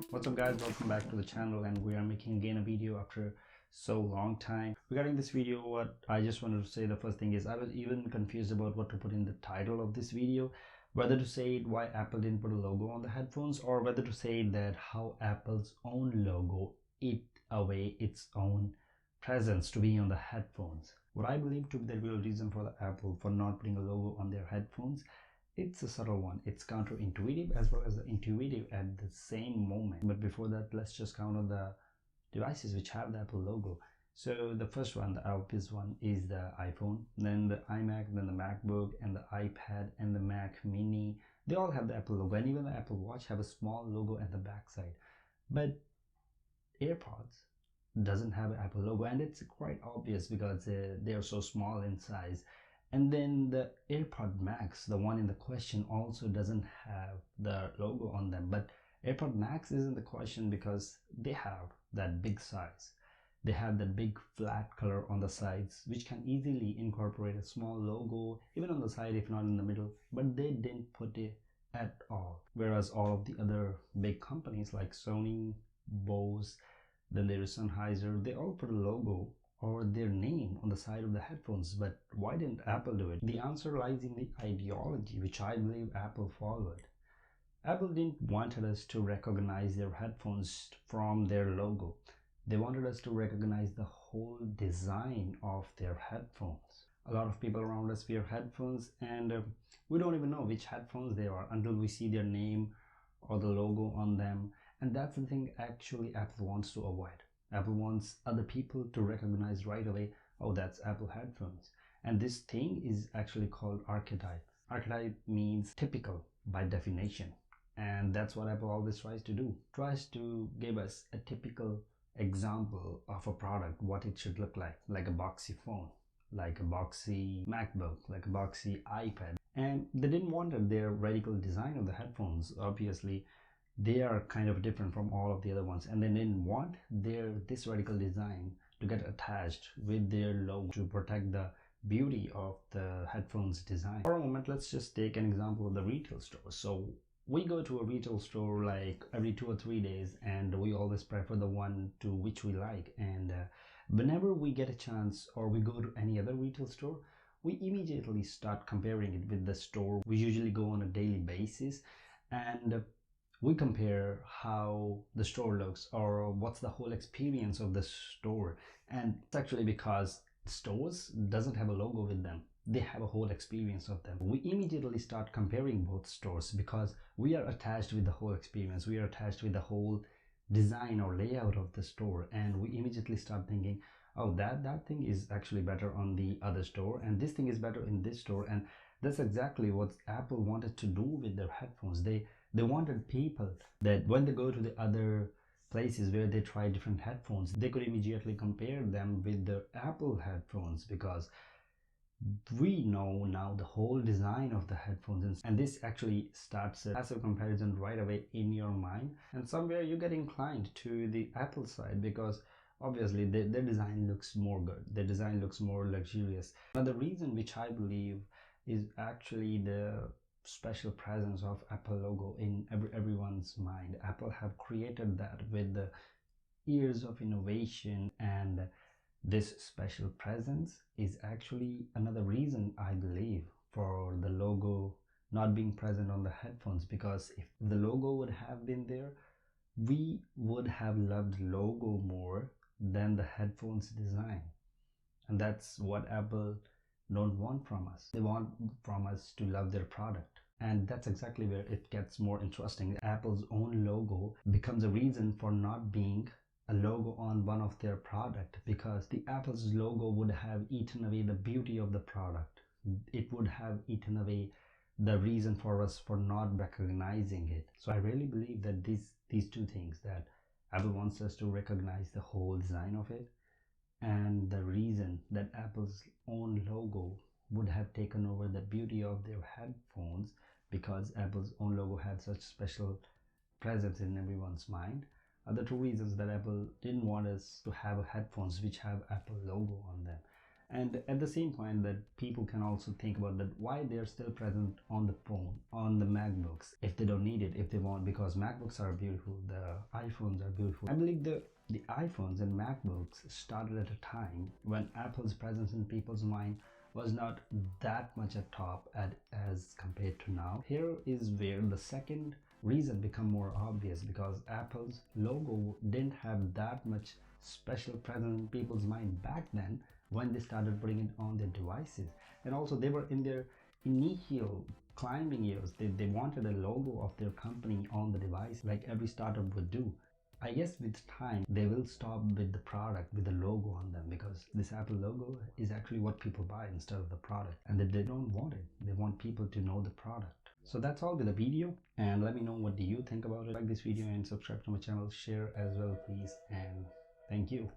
What's up guys, welcome back to the channel, and we are making again a video after so long time. Regarding this video, what I just wanted to say, the first thing is I was even confused about what to put in the title of this video, whether to say it why Apple didn't put a logo on the headphones, or whether to say that how Apple's own logo ate away its own presence to be on the headphones. What I believe to be the real reason for the Apple for not putting a logo on their headphones, it's a subtle one. It's counterintuitive as well as intuitive at the same moment. But before that, let's just count on the devices which have the Apple logo. So the first one, the obvious one, is the iPhone, then the iMac, then the MacBook, and the iPad, and the Mac Mini. They all have the Apple logo, and even the Apple Watch have a small logo at the back side. But AirPods doesn't have an Apple logo, and it's quite obvious because they are so small in size. And then the AirPod Max, the one in the question, also doesn't have the logo on them. But AirPod Max isn't the question because they have that big size. They have that big flat color on the sides, which can easily incorporate a small logo, even on the side if not in the middle. But they didn't put it at all. Whereas all of the other big companies like Sony, Bose, then there is Sennheiser, they all put a logo or their name on the side of the headphones. But why didn't Apple do it? The answer lies in the ideology which I believe Apple followed. Apple didn't wanted us to recognize their headphones from their logo. They wanted us to recognize the whole design of their headphones. A lot of people around us wear headphones, and we don't even know which headphones they are until we see their name or the logo on them. And that's the thing actually Apple wants to avoid. Apple wants other people to recognize right away, oh, that's Apple headphones. And this thing is actually called Archetype. Archetype means typical by definition. And that's what Apple always tries to do. Tries to give us a typical example of a product, what it should look like a boxy phone, like a boxy MacBook, like a boxy iPad. And they didn't want their radical design of the headphones. Obviously, they are kind of different from all of the other ones, and they didn't want this radical design to get attached with their logo to protect the beauty of the headphones design. For a moment, let's just take an example of the retail store. So we go to a retail store like every 2 or 3 days, and we always prefer the one to which we like. And whenever we get a chance or we go to any other retail store, we immediately start comparing it with the store. We usually go on a daily basis, and we compare how the store looks or what's the whole experience of the store. And it's actually because stores doesn't have a logo with them, they have a whole experience of them. We immediately start comparing both stores because we are attached with the whole experience, we are attached with the whole design or layout of the store, and we immediately start thinking, oh, that thing is actually better on the other store, and this thing is better in this store. And that's exactly what Apple wanted to do with their headphones. They wanted people that when they go to the other places where they try different headphones, they could immediately compare them with the Apple headphones, because we know now the whole design of the headphones, and this actually starts a passive comparison right away in your mind, and somewhere you get inclined to the Apple side because obviously their design looks more good, their design looks more luxurious. Another reason which I believe is actually the special presence of Apple logo in everyone's mind. Apple have created that with the years of innovation, and this special presence is actually another reason I believe for the logo not being present on the headphones, because if the logo would have been there, we would have loved logo more than the headphones design. And that's what Apple don't want from us. They want from us to love their product. And that's exactly where it gets more interesting. Apple's own logo becomes a reason for not being a logo on one of their product, because the Apple's logo would have eaten away the beauty of the product. It would have eaten away the reason for us for not recognizing it. So I really believe that these two things, that Apple wants us to recognize the whole design of it, and the reason that Apple's own logo would have taken over the beauty of their headphones, because Apple's own logo had such special presence in everyone's mind, are the two reasons that Apple didn't want us to have headphones which have Apple logo on them. And at the same point, that people can also think about that why they're still present on the phone, on the MacBooks, if they don't need it, if they want, because MacBooks are beautiful, the iPhones are beautiful. I believe the iPhones and MacBooks started at a time when Apple's presence in people's mind was not that much at top as compared to now. Here is where the second reason become more obvious, because Apple's logo didn't have that much special presence in people's mind back then when they started putting it on their devices. And also they were in their initial climbing years. They wanted a logo of their company on the device like every startup would do. I guess with time they will stop with the product with the logo on them, because this Apple logo is actually what people buy instead of the product, and they don't want it. They want people to know the product. So that's all with the video, and let me know what do you think about it. Like this video and subscribe to my channel, share as well please, and thank you.